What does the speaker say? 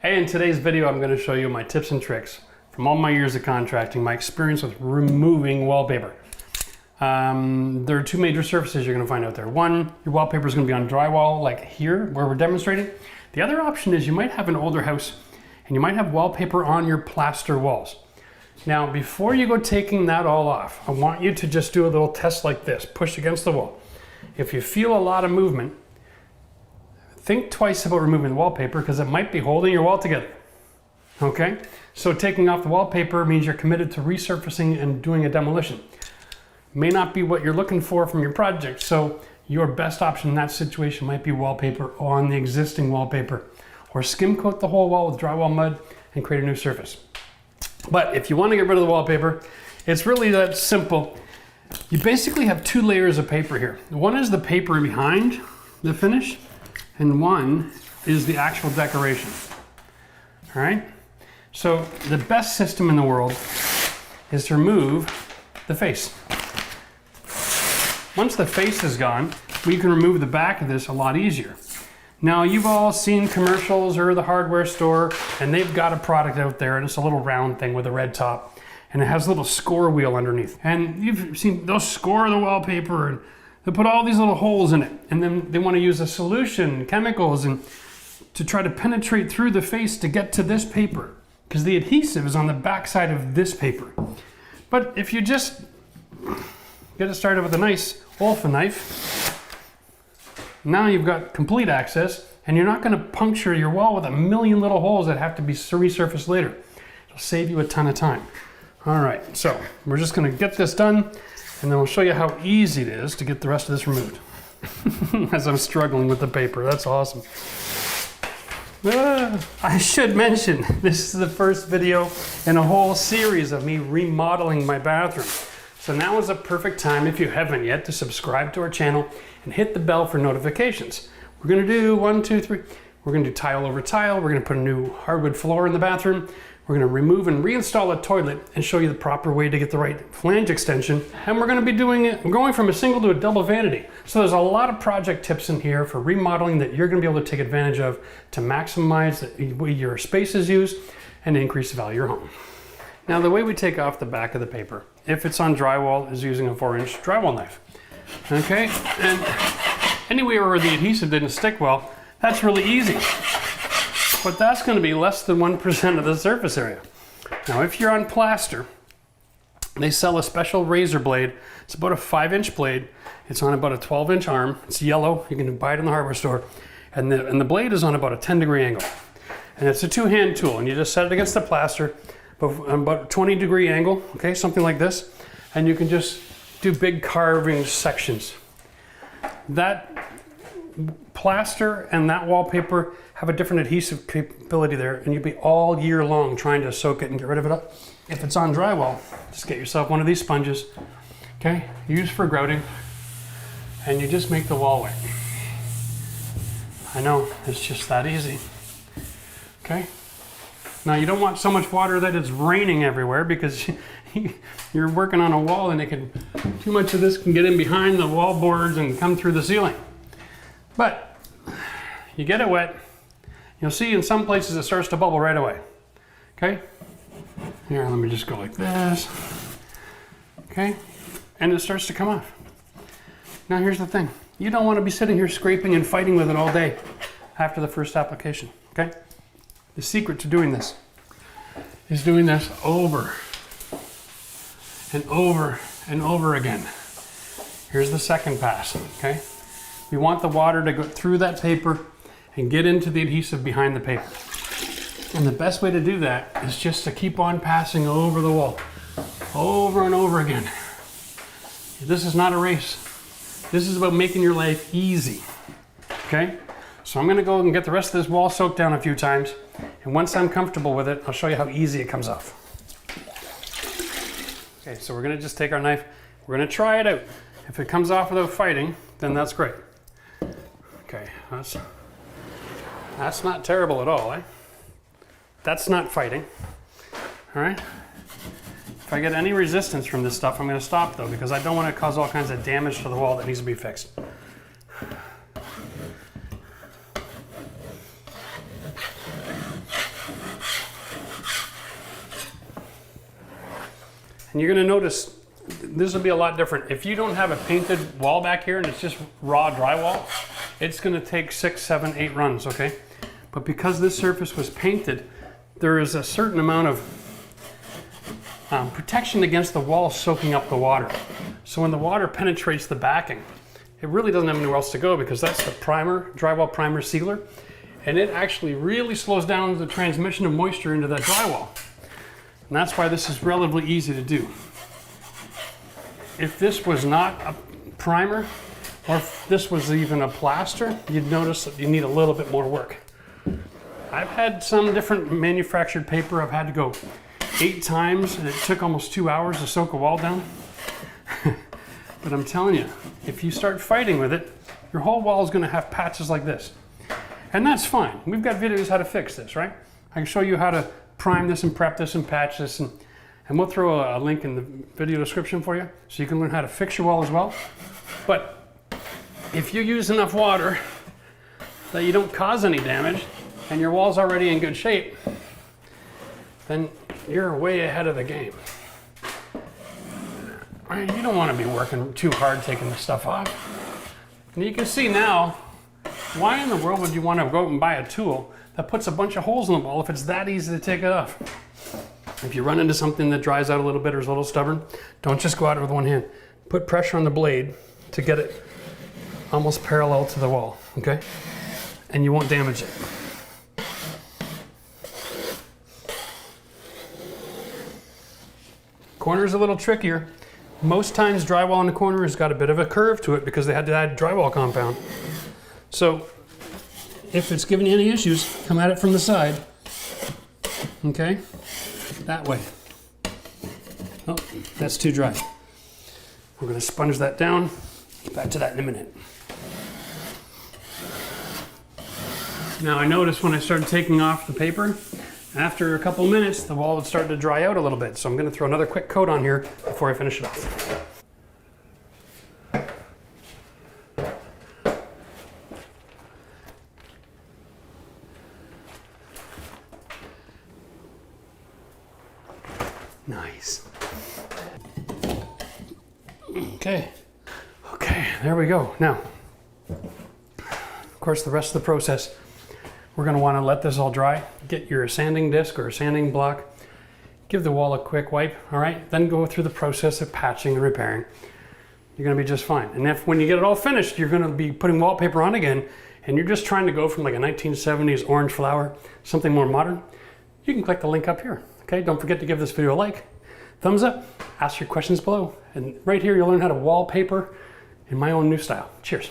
Hey, in today's video, I'm going to show you my tips and tricks from all my years of contracting, my experience with removing wallpaper. There are two major surfaces you're going to find out there. One, your wallpaper is going to be on drywall, like here, where we're demonstrating. The other option is you might have an older house and you might have wallpaper on your plaster walls. Now, before you go taking that all off, I want you to just do a little test like this, push against the wall. If you feel a lot of movement, think twice about removing the wallpaper because it might be holding your wall together. Okay? So taking off the wallpaper means you're committed to resurfacing and doing a demolition. May not be what you're looking for from your project, so your best option in that situation might be wallpaper on the existing wallpaper, or skim coat the whole wall with drywall mud and create a new surface. But if you want to get rid of the wallpaper, it's really that simple. You basically have two layers of paper here. One is the paper behind the finish, and one is the actual decoration. All right? So the best system in the world is to remove the face. Once the face is gone, we can remove the back of this a lot easier. Now, you've all seen commercials or the hardware store, and they've got a product out there, and it's a little round thing with a red top, and it has a little score wheel underneath. And you've seen, they'll score the wallpaper, and they put all these little holes in it, and then they want to use a solution, chemicals, and to try to penetrate through the face to get to this paper, because the adhesive is on the back side of this paper. But if you just get it started with a nice Olfa knife, now you've got complete access, and you're not going to puncture your wall with a million little holes that have to be resurfaced later. It'll save you a ton of time. All right, so we're just going to get this done, and then we'll show you how easy it is to get the rest of this removed. As I'm struggling with the paper, that's awesome. I should mention, this is the first video in a whole series of me remodeling my bathroom. So now is a perfect time, if you haven't yet, to subscribe to our channel and hit the bell for notifications. We're gonna do 1, 2, 3. We're gonna do tile over tile. We're gonna put a new hardwood floor in the bathroom. We're gonna remove and reinstall a toilet and show you the proper way to get the right flange extension. And we're gonna be doing it, going from a single to a double vanity. So there's a lot of project tips in here for remodeling that you're gonna be able to take advantage of to maximize the way your space is used and increase the value of your home. Now, the way we take off the back of the paper, if it's on drywall, is using a 4-inch drywall knife. Okay, and anywhere where the adhesive didn't stick well, that's really easy. But that's going to be less than 1% of the surface area. Now, if you're on plaster, they sell a special razor blade. It's about a 5-inch blade. It's on about a 12-inch arm. It's yellow. You can buy it in the hardware store. And the blade is on about a 10-degree angle. And it's a two-hand tool, and you just set it against the plaster, about a 20-degree angle, okay, something like this, and you can just do big carving sections. That plaster and that wallpaper have a different adhesive capability there, and you'll be all year long trying to soak it and get rid of it up. If it's on drywall, just get yourself one of these sponges, okay, used for grouting, and you just make the wall wet. I know, it's just that easy, okay? Now, you don't want so much water that it's raining everywhere, because you're working on a wall and too much of this can get in behind the wall boards and come through the ceiling. But you get it wet, you'll see in some places it starts to bubble right away. Okay? Here, let me just go like this. Okay? And it starts to come off. Now, here's the thing. You don't want to be sitting here scraping and fighting with it all day after the first application. Okay? The secret to doing this is doing this over and over and over again. Here's the second pass, okay? We want the water to go through that paper and get into the adhesive behind the paper. And the best way to do that is just to keep on passing over the wall, over and over again. This is not a race. This is about making your life easy, okay? So I'm gonna go and get the rest of this wall soaked down a few times, and once I'm comfortable with it, I'll show you how easy it comes off. Okay, so we're gonna just take our knife, we're gonna try it out. If it comes off without fighting, then that's great. Okay, that's not terrible at all, eh? That's not fighting, all right? If I get any resistance from this stuff, I'm gonna stop though, because I don't wanna cause all kinds of damage to the wall that needs to be fixed. And you're gonna notice this will be a lot different. If you don't have a painted wall back here and it's just raw drywall, it's gonna take 6, 7, 8 runs, okay? But because this surface was painted, there is a certain amount of protection against the wall soaking up the water. So when the water penetrates the backing, it really doesn't have anywhere else to go because that's the primer, drywall primer sealer. And it actually really slows down the transmission of moisture into that drywall. And that's why this is relatively easy to do. If this was not a primer, or if this was even a plaster, you'd notice that you need a little bit more work. I've had some different manufactured paper I've had to go 8 times, and it took almost 2 hours to soak a wall down. But I'm telling you, if you start fighting with it, your whole wall is going to have patches like this. And that's fine. We've got videos how to fix this, right? I can show you how to prime this and prep this and patch this, and we'll throw a link in the video description for you so you can learn how to fix your wall as well. But if you use enough water that you don't cause any damage and your wall's already in good shape, then you're way ahead of the game. You don't want to be working too hard taking this stuff off. And you can see now, why in the world would you want to go out and buy a tool that puts a bunch of holes in the wall if it's that easy to take it off? If you run into something that dries out a little bit or is a little stubborn, don't just go at it with one hand. Put pressure on the blade to get it almost parallel to the wall, okay? And you won't damage it. Corner is a little trickier. Most times drywall in the corner has got a bit of a curve to it because they had to add drywall compound. So if it's giving you any issues, come at it from the side, okay? That way. Oh, that's too dry. We're gonna sponge that down. Get back to that in a minute. Now I noticed when I started taking off the paper, after a couple minutes, the wall would start to dry out a little bit. So I'm gonna throw another quick coat on here before I finish it off. Nice. Okay, there we go. Now, of course, the rest of the process, we're going to want to let this all dry. Get your sanding disc or sanding block. Give the wall a quick wipe, all right? Then go through the process of patching and repairing. You're going to be just fine. And if when you get it all finished, you're going to be putting wallpaper on again, and you're just trying to go from like a 1970s orange flower, something more modern, you can click the link up here. Okay, don't forget to give this video a like, thumbs up, ask your questions below, and right here you'll learn how to wallpaper in my own new style. Cheers.